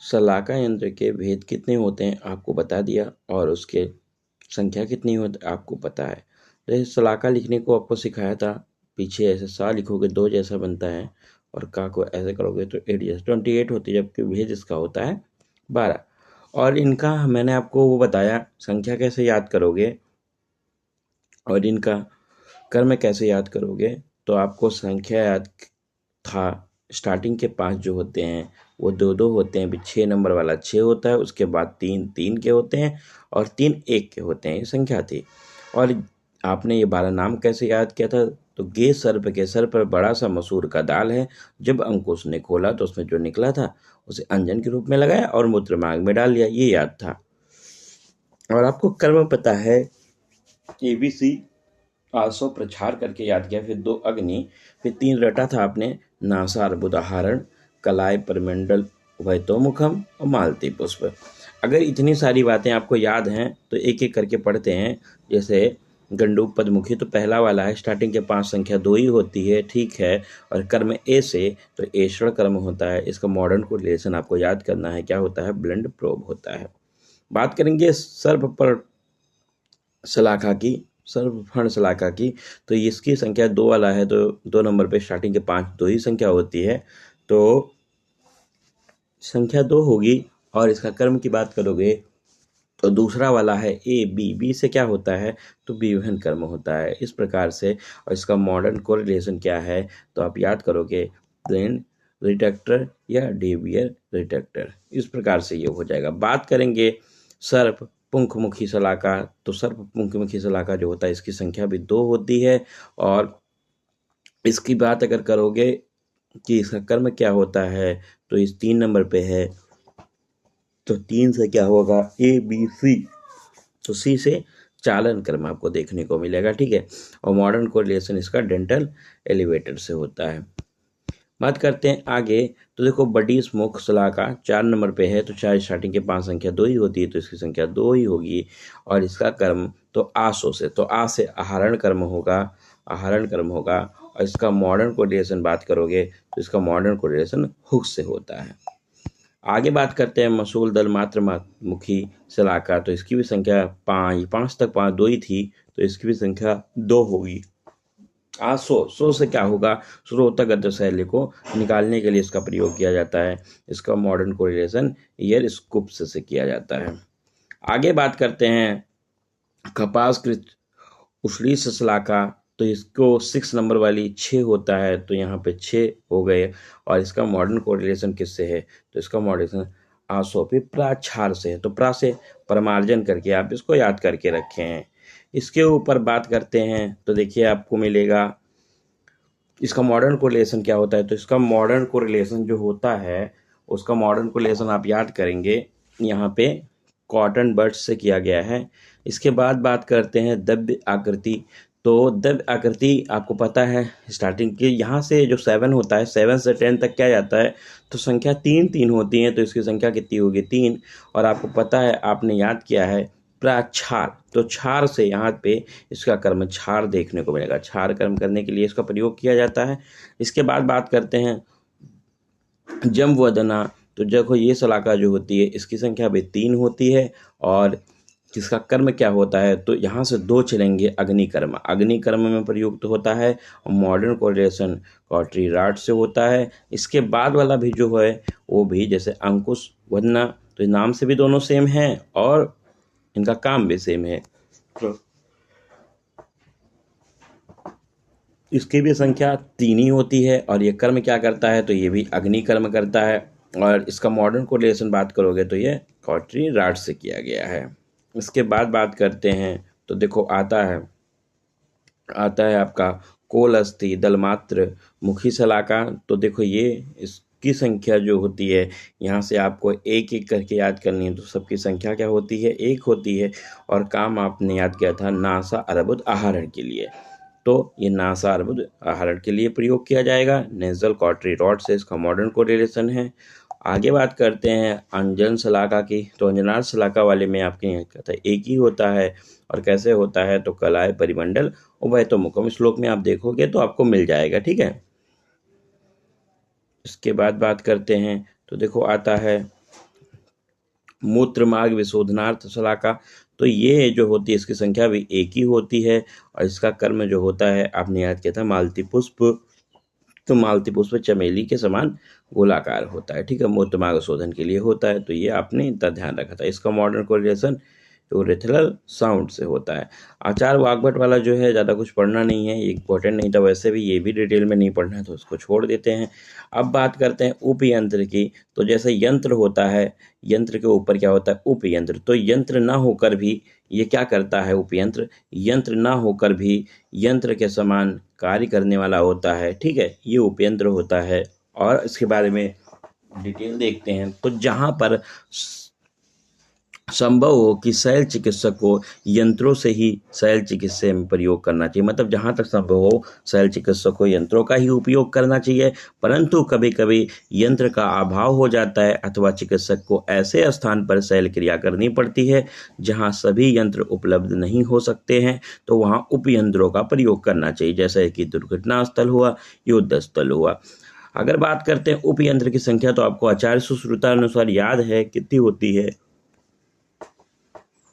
शलाका यंत्र के भेद कितने होते हैं आपको बता दिया, और उसके संख्या कितनी होती आपको पता है। जैसे शलाका लिखने को आपको सिखाया था, पीछे ऐसे सा लिखोगे 2 जैसा बनता है, और का को ऐसे करोगे तो 8 जैसा 28 होती है, जबकि भेद इसका होता है 12। और इनका मैंने आपको वो बताया संख्या कैसे याद करोगे और इनका कर्म कैसे याद करोगे। तो आपको संख्या याद था, स्टार्टिंग के 5 जो होते हैं वो 2-2 होते हैं, फिर 6 नंबर वाला 6 होता है, उसके बाद 3-3 के होते हैं, और 3 1 के होते हैं। ये संख्या थी। और आपने ये 12 नाम कैसे याद किया था, तो गे सर्प के सर पर बड़ा सा मसूर का दाल है, जब अंकुश ने खोला तो उसमें जो निकला था उसे अंजन के रूप में लगाया और मूत्र मार्ग में डाल दिया, ये याद था। और आपको कर्म पता है, ABC 800 प्रछार करके याद किया, फिर 2 अग्नि, फिर 3 रटा था आपने, नासार बुदाहरण, कलाय परिमंडल, उभयतोमुखम और मालती पुष्प। अगर इतनी सारी बातें आपको याद हैं तो एक एक करके पढ़ते हैं। जैसे गंडूक पदमुखी तो पहला वाला है, स्टार्टिंग के 5 संख्या 2 ही होती है, ठीक है। और कर्म ए से तो एषण कर्म होता है, इसका मॉडर्न को रिलेशन आपको याद करना है, क्या होता है, ब्लेंड प्रोब होता है। बात करेंगे सर्प पर शलाका की, सर्वफण शलाका की, तो इसकी संख्या 2 वाला है, तो 2 नंबर पे स्टार्टिंग के 5 2 ही संख्या होती है, तो संख्या 2 होगी। और इसका कर्म की बात करोगे तो दूसरा वाला है बी से क्या होता है, तो विवहन कर्म होता है, इस प्रकार से। और इसका मॉडर्न कोरिलेशन क्या है, तो आप याद करोगे प्लेन रिटेक्टर या डेवियर रिटेक्टर, इस प्रकार से ये हो जाएगा। बात करेंगे सर्प पुंखमुखी शलाका, तो सर्प पुंखमुखी शलाका जो होता है इसकी संख्या भी 2 होती है। और इसकी बात अगर करोगे कि इसका कर्म क्या होता है, तो इस 3 नंबर पे है, तो 3 से क्या होगा, ABC, तो सी से चालन कर्म आपको देखने को मिलेगा, ठीक है। और मॉडर्न कोरिलेशन इसका डेंटल एलिवेटर से होता है। बात करते हैं आगे, तो देखो बड़ी स्मोक शलाका 4 नंबर पे है, तो चाहे स्टार्टिंग के 5 संख्या 2 ही होती है, तो इसकी संख्या 2 ही होगी। और इसका कर्म तो आसो से, तो आ से आहरण कर्म होगा, आहरण कर्म होगा। और इसका मॉडर्न कोरिलेशन बात करोगे तो इसका मॉडर्न कोरिलेशन हुक से होता है। आगे बात करते हैं मसूल दल मात्र मुखी शलाका, तो इसकी भी संख्या 5 तक 5 2 ही थी, तो इसकी भी संख्या 2 होगी। सो से क्या होगा, श्रोता गद्य शैली को निकालने के लिए इसका प्रयोग किया जाता है। इसका मॉडर्न कोरिलेशन ईयर स्कूप्स से किया जाता है। आगे बात करते हैं कपास कृत उषली शलाका, तो इसको 6 नंबर वाली 6 होता है, तो यहाँ पे 6 हो गए। और इसका मॉडर्न कोरिलेशन किससे है, तो इसका मॉडर्न आसो पे प्राक्षार से है, तो प्रा से परमार्जन करके आप इसको याद करके रखे हैं। इसके ऊपर बात करते हैं तो देखिए आपको मिलेगा इसका मॉडर्न कोरिलेशन क्या होता है, तो इसका मॉडर्न कोरिलेशन जो होता है उसका मॉडर्न कोरिलेशन आप याद करेंगे, यहाँ पे कॉटन बर्ड्स से किया गया है। इसके बाद बात करते हैं द्रव्य आकृति, तो द्रव्य आकृति आपको पता है स्टार्टिंग के यहाँ से जो 7 होता है, 7 से 10 तक क्या जाता है, तो संख्या 3-3 होती है, तो इसकी संख्या कितनी होगी, 3। और आपको पता है, आपने याद किया है प्राक्षार, तो क्षार से यहाँ पे इसका कर्म क्षार देखने को मिलेगा, क्षार कर्म करने के लिए इसका प्रयोग किया जाता है। इसके बाद बात करते हैं जमवदना, तो देखो ये शलाका जो होती है इसकी संख्या भी 3 होती है। और इसका कर्म क्या होता है, तो यहाँ से 2 चलेंगे, अग्निकर्म, अग्निकर्म में प्रयुक्त होता है। और मॉडर्न कोरिलेशन कॉटरी राड से होता है। इसके बाद वाला भी जो है वो भी जैसे अंकुश वदना, तो नाम से भी दोनों सेम है और इनका काम भी सेम है, तो इसकी भी संख्या 3 ही होती है। और ये कर्म क्या करता है, तो ये भी अग्नि कर्म करता है। और इसका मॉडर्न कोरिलेशन बात करोगे तो ये कॉटरी राड से किया गया है। इसके बाद बात करते हैं तो देखो आता है आपका कोलस्थी दलमात्र मुखी शलाका, तो देखो ये इसकी संख्या जो होती है यहाँ से आपको एक एक करके याद करनी है, तो सबकी संख्या क्या होती है, 1 होती है। और काम आपने याद किया था नासा अर्बुद आहरण के लिए, तो ये नासा अर्बुद आहरण के लिए प्रयोग किया जाएगा। नेजल कॉटरी रॉड से इसका मॉडर्न कोरिलेशन है। आगे बात करते हैं अंजन शलाका की, तो अंजनार शलाका वाले में आपके यहाँ कहता है एक ही होता है। और कैसे होता है, तो कलाय परिमंडल उभयतोमुखम, श्लोक में आप देखोगे तो आपको मिल जाएगा, ठीक है। इसके बाद बात करते हैं तो देखो आता है मूत्र मार्ग विशोधनार्थ शलाका, तो ये जो होती है इसकी संख्या भी एक ही होती है और इसका कर्म जो होता है आपने याद किया था मालती पुष्प, तो मालती पुष्प चमेली के समान गोलाकार होता है, ठीक है, मूत्र मार्ग शोधन के लिए होता है, तो ये आपने इतना ध्यान रखा था। इसका मॉडर्न कोरिलेशन यूरेथ्रल साउंड से होता है। आचार वाग्भट वाला जो है ज़्यादा कुछ पढ़ना नहीं है, ये इंपॉर्टेंट नहीं था, वैसे भी ये भी डिटेल में नहीं पढ़ना है तो उसको छोड़ देते हैं। अब बात करते हैं उपयंत्र की, तो जैसे यंत्र होता है, यंत्र के ऊपर क्या होता है उपयंत्र, तो यंत्र ना होकर भी ये क्या करता है उपयंत्र, यंत्र ना होकर भी यंत्र के समान कार्य करने वाला होता है, ठीक है, ये उपयंत्र होता है। और इसके बारे में डिटेल देखते हैं, तो जहाँ पर संभव हो कि शैल चिकित्सक को यंत्रों से ही शैल चिकित्सा में प्रयोग करना चाहिए, मतलब जहाँ तक संभव हो शैल चिकित्सक को यंत्रों का ही उपयोग करना चाहिए, परंतु कभी कभी यंत्र का अभाव हो जाता है अथवा चिकित्सक को ऐसे स्थान पर शैल क्रिया करनी पड़ती है जहाँ सभी यंत्र उपलब्ध नहीं हो सकते हैं, तो वहाँ उपयंत्रों का प्रयोग करना चाहिए, जैसे कि दुर्घटना स्थल हुआ, युद्ध स्थल हुआ। अगर बात करते हैं उपयंत्र की संख्या, तो आपको आचार्य सुश्रुता अनुसार याद है कितनी होती है,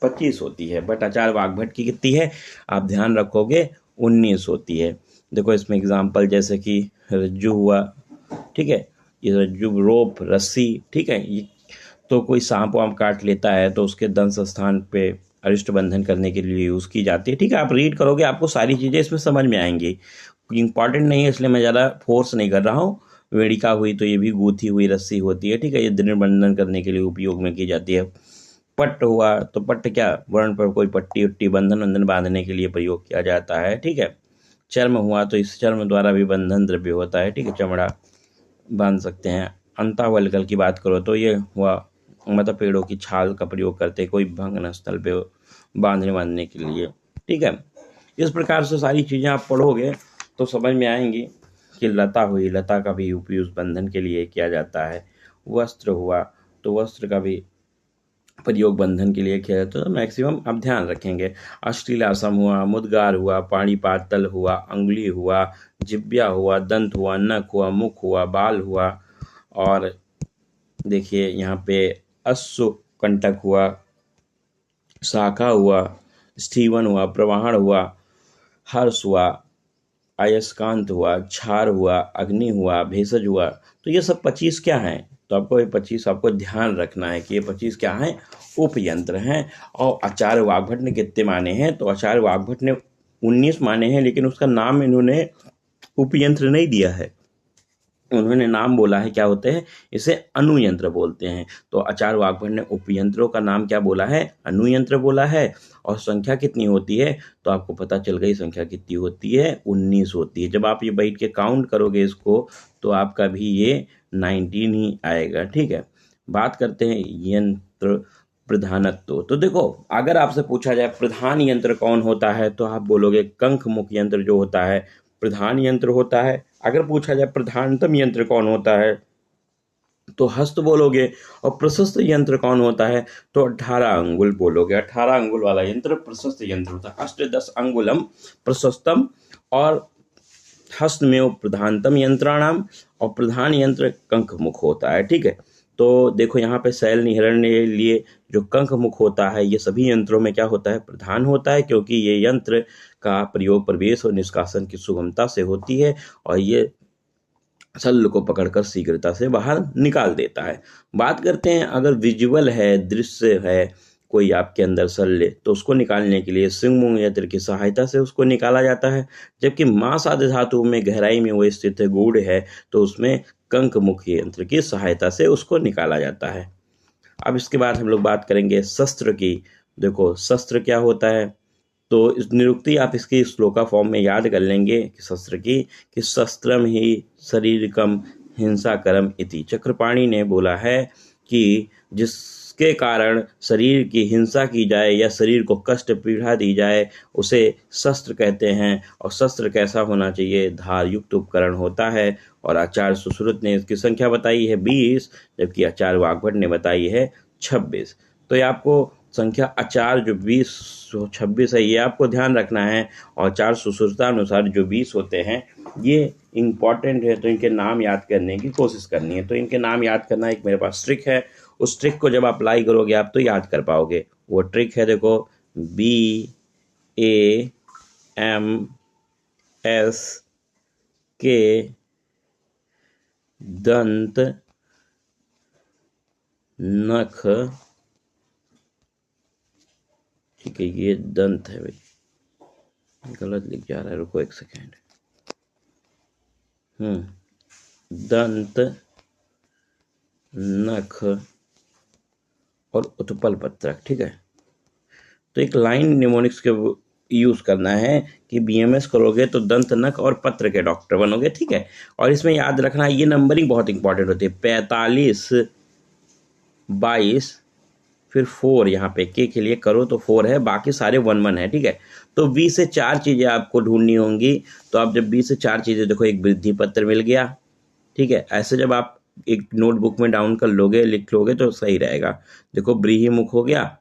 25 होती है, बट आचार्य वाग्भट की कितनी है आप ध्यान रखोगे, 19 होती है। देखो इसमें एग्जाम्पल जैसे कि रज्जु हुआ, ठीक है, ये रज्जु रोप रस्सी, ठीक है, ये तो कोई सांप वाम काट लेता है तो उसके दंश स्थान पे अरिष्ट बंधन करने के लिए यूज़ की जाती है, ठीक है, आप रीड करोगे आपको सारी चीज़ें इसमें समझ में आएंगी, इंपॉर्टेंट नहीं है इसलिए मैं ज़्यादा फोर्स नहीं कर रहा हूँ। वेड़िका हुई तो ये भी गूथी हुई रस्सी होती है, ठीक है, ये दृढ़ बंधन करने के लिए उपयोग में की जाती है। पट्ट हुआ तो पट्ट क्या, वर्ण पर कोई पट्टी उट्टी बंधन बंधन बांधने के लिए प्रयोग किया जाता है, ठीक है। चर्म हुआ तो इस चर्म द्वारा भी बंधन द्रव्य होता है, ठीक है, चमड़ा बांध सकते हैं। अंतावल्कल की बात करो तो ये हुआ, मतलब पेड़ों की छाल का प्रयोग करते कोई भंगन स्थल पे बांधने के लिए, ठीक है। इस प्रकार से सारी चीज़ें आप पढ़ोगे तो समझ में आएंगी कि लता हुई, लता का भी उपयोग बंधन के लिए किया जाता है। वस्त्र हुआ तो वस्त्र का भी प्रयोग बंधन के लिए किया जाता है, तो मैक्सिमम आप ध्यान रखेंगे। अष्टीलासम हुआ, मुद्गार हुआ, पाणिपाद तल हुआ, अंगुली हुआ, जिब्या हुआ, दंत हुआ, नख हुआ, मुख हुआ, बाल हुआ, और देखिए यहाँ पे अश्व कंटक हुआ, शाखा हुआ, स्टीवन हुआ, प्रवाहण हुआ, हर्ष हुआ, अयस्कांत हुआ, क्षार हुआ, अग्नि हुआ, भेषज हुआ, तो ये सब 25 क्या हैं, तो आपको ये 25 आपको ध्यान रखना है कि ये 25 क्या हैं, उपयंत्र हैं। और आचार्य वाग्भट ने कितने माने हैं, तो आचार्य वाग्भट ने 19 माने हैं, लेकिन उसका नाम इन्होंने उपयंत्र नहीं दिया है, उन्होंने नाम बोला है क्या होते हैं, इसे अनुयंत्र बोलते हैं। तो आचार्य वाग्भट ने उपयंत्रों का नाम क्या बोला है, अनुयंत्र बोला है। और संख्या कितनी होती है, तो आपको पता चल गई संख्या कितनी होती है, 19 होती है। जब आप ये बैठ के काउंट करोगे इसको तो आपका भी ये 19 ही आएगा, ठीक है। बात करते हैं यंत्र प्रधानत्व, तो देखो अगर आपसे पूछा जाए प्रधान यंत्र कौन होता है, तो आप बोलोगे कंख मुख यंत्र जो होता है प्रधान यंत्र होता है। अगर पूछा जाए प्रधानतम यंत्र कौन होता है, तो हस्त बोलोगे। और प्रशस्त यंत्र कौन होता है, तो 18 अंगुल बोलोगे, 18 अंगुल वाला यंत्र प्रशस्त यंत्र होता है। 8-10 अंगुलम प्रशस्तम, और हस्त में वो प्रधानतम यंत्राणाम, और प्रधान यंत्र कंख मुख होता है, ठीक है। तो देखो यहाँ पे शैल निहरण के लिए जो कंख मुख होता है, ये सभी यंत्रों में क्या होता है, प्रधान होता है, क्योंकि ये यंत्र का प्रयोग प्रवेश और निष्कासन की सुगमता से होती है, और ये शल्य को पकड़कर शीघ्रता से बाहर निकाल देता है। बात करते हैं अगर विजुअल है, दृश्य है कोई आपके अंदर शल्य, तो उसको निकालने के लिए सिंगमुंग यंत्र की सहायता से उसको निकाला जाता है। जबकि मांस आदि धातु में गहराई में वो स्थित है, गूढ़ है, तो उसमें कंक मुख यंत्र की सहायता से उसको निकाला जाता है। अब इसके बाद हम लोग बात करेंगे शस्त्र की। देखो शस्त्र क्या होता है, तो इस निरुक्ति आप इसकी श्लोका फॉर्म में याद कर लेंगे कि शस्त्र की, कि शस्त्रम ही शरीरकम हिंसाकरम इति। चक्रपाणि ने बोला है कि जिसके कारण शरीर की हिंसा की जाए या शरीर को कष्ट पीड़ा दी जाए उसे शस्त्र कहते हैं। और शस्त्र कैसा होना चाहिए, धार युक्त उपकरण होता है। और आचार्य सुश्रुत ने इसकी संख्या बताई है 20, जबकि आचार्य वाग्भट ने बताई है 26। तो ये आपको संख्या अचार जो 20 26 है ये आपको ध्यान रखना है, और चार सुश्रुता अनुसार जो 20 होते हैं ये इम्पॉर्टेंट है, तो इनके नाम याद करने की कोशिश करनी है। तो इनके नाम याद करना एक मेरे पास ट्रिक है, उस ट्रिक को जब अप्लाई करोगे आप तो याद कर पाओगे। वो ट्रिक है, देखो, BAMS दंत नख, ठीक है, ये दंत है भाई, गलत लिख जा रहा है, रुको एक सेकेंड। दंत नख और उत्पल पत्रक, ठीक है। तो एक लाइन निमोनिक्स के यूज करना है कि BMS करोगे तो दंत नख और पत्र के डॉक्टर बनोगे, ठीक है। और इसमें याद रखना ये नंबरिंग बहुत इंपॉर्टेंट होती है, 45 22 फिर 4, यहाँ पे के लिए करो तो 4 है, बाकी सारे 1 1 है, ठीक है। तो 20 से 4 चीज़ें आपको ढूंढनी होंगी। तो आप जब 20 से 4 चीज़ें, देखो, एक वृद्धि पत्र मिल गया, ठीक है। ऐसे जब आप एक नोटबुक में डाउन कर लोगे, लिख लोगे तो सही रहेगा। देखो, व्रीहिमुख हो गया,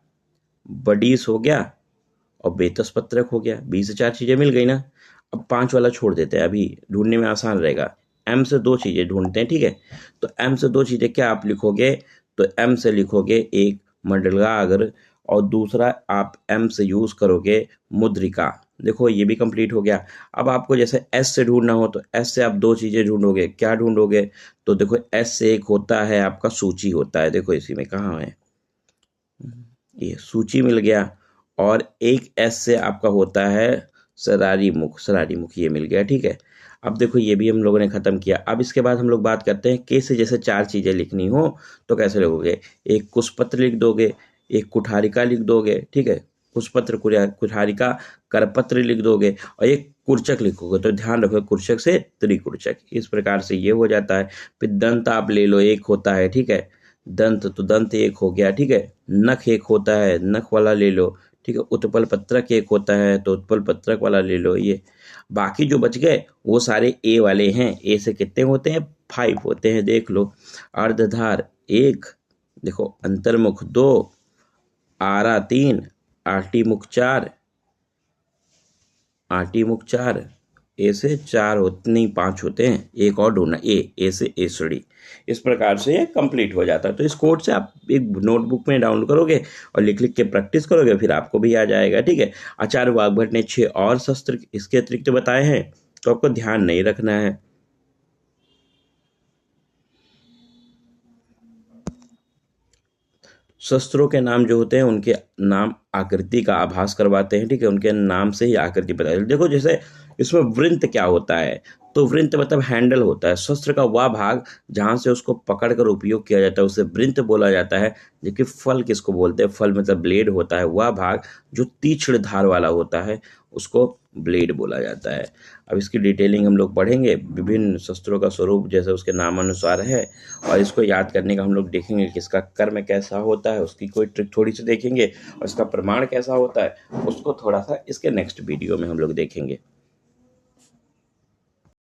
बडीस हो गया और बेतस पत्रक हो गया, 20 से 4 चीज़ें मिल गई ना। अब 5 वाला छोड़ देते हैं, अभी ढूंढने में आसान रहेगा। M से 2 चीज़ें ढूंढते हैं, ठीक है। तो M से 2 चीज़ें क्या आप लिखोगे, तो M से लिखोगे एक मंडलाग्र, और दूसरा आप M से यूज़ करोगे मुद्रिका। देखो, ये भी कंप्लीट हो गया। अब आपको जैसे S से ढूंढना हो तो S से आप 2 चीज़ें ढूंढोगे, क्या ढूंढोगे, तो देखो S से एक होता है आपका सूची होता है, देखो इसी में कहाँ है, ये सूची मिल गया। और एक S से आपका होता है सरारी मुख, सरारी मुख ये मिल गया, ठीक है। अब देखो, ये भी हम लोगों ने खत्म किया। अब इसके बाद हम लोग बात करते हैं के से जैसे 4 चीजें लिखनी हो तो कैसे लिखोगे। एक कुशपत्र लिख दोगे, एक कुठारिका लिख दोगे, ठीक है, कुशपत्र कुठारिका, करपत्र लिख दोगे, और एक कुर्चक लिखोगे। तो ध्यान रखो, कुर्चक से त्रिकुर्चक, इस प्रकार से ये हो जाता है। फिर दंत आप ले लो, एक होता है, ठीक है, दंत, तो दंत एक हो गया, ठीक है। नख एक होता है, नख वाला ले लो, ठीक है। उत्पल पत्रक एक होता है तो उत्पल पत्रक वाला ले लो। ये बाकी जो बच गए वो सारे ए वाले हैं। ए से कितने होते हैं, 5 होते हैं, देख लो। अर्धधार 1, देखो, अंतर्मुख 2, आरा 3, आटी मुख 4, आटी मुख 4, ए से 4 होते नहीं, 5 होते हैं, एक और ढूंढना, ए से एसड़ी। इस प्रकार से ये कंप्लीट हो जाता है। तो इस कोड से आप एक नोटबुक में डाउनलोड करोगे और लिख लिख के प्रैक्टिस करोगे, फिर आपको भी आ जाएगा, ठीक है। आचार्य वाग्भट ने 6 और शस्त्र इसके अतिरिक्त बताए हैं, तो आपको ध्यान नहीं रखना है। शस्त्रों के नाम जो होते हैं उनके नाम आकृति का आभास करवाते हैं, ठीक है, उनके नाम से ही आकृति पता चलती है। देखो, जैसे इसमें वृंत क्या होता है, तो वृंत मतलब हैंडल होता है, शस्त्र का वह भाग जहां से उसको पकड़कर उपयोग किया जाता है उसे वृंत बोला जाता है। जबकि फल किसको बोलते हैं, फल मतलब ब्लेड होता है, वह भाग जो तीक्ष्ण धार वाला होता है उसको ब्लेड बोला जाता है। अब इसकी डिटेलिंग हम लोग पढ़ेंगे, विभिन्न शस्त्रों का स्वरूप जैसे उसके नामानुसार है, और इसको याद करने का हम लोग देखेंगे कि इसका कर्म कैसा होता है, उसकी कोई ट्रिक थोड़ी सी देखेंगे, और इसका प्रमाण कैसा होता है उसको थोड़ा सा इसके नेक्स्ट वीडियो में हम लोग देखेंगे।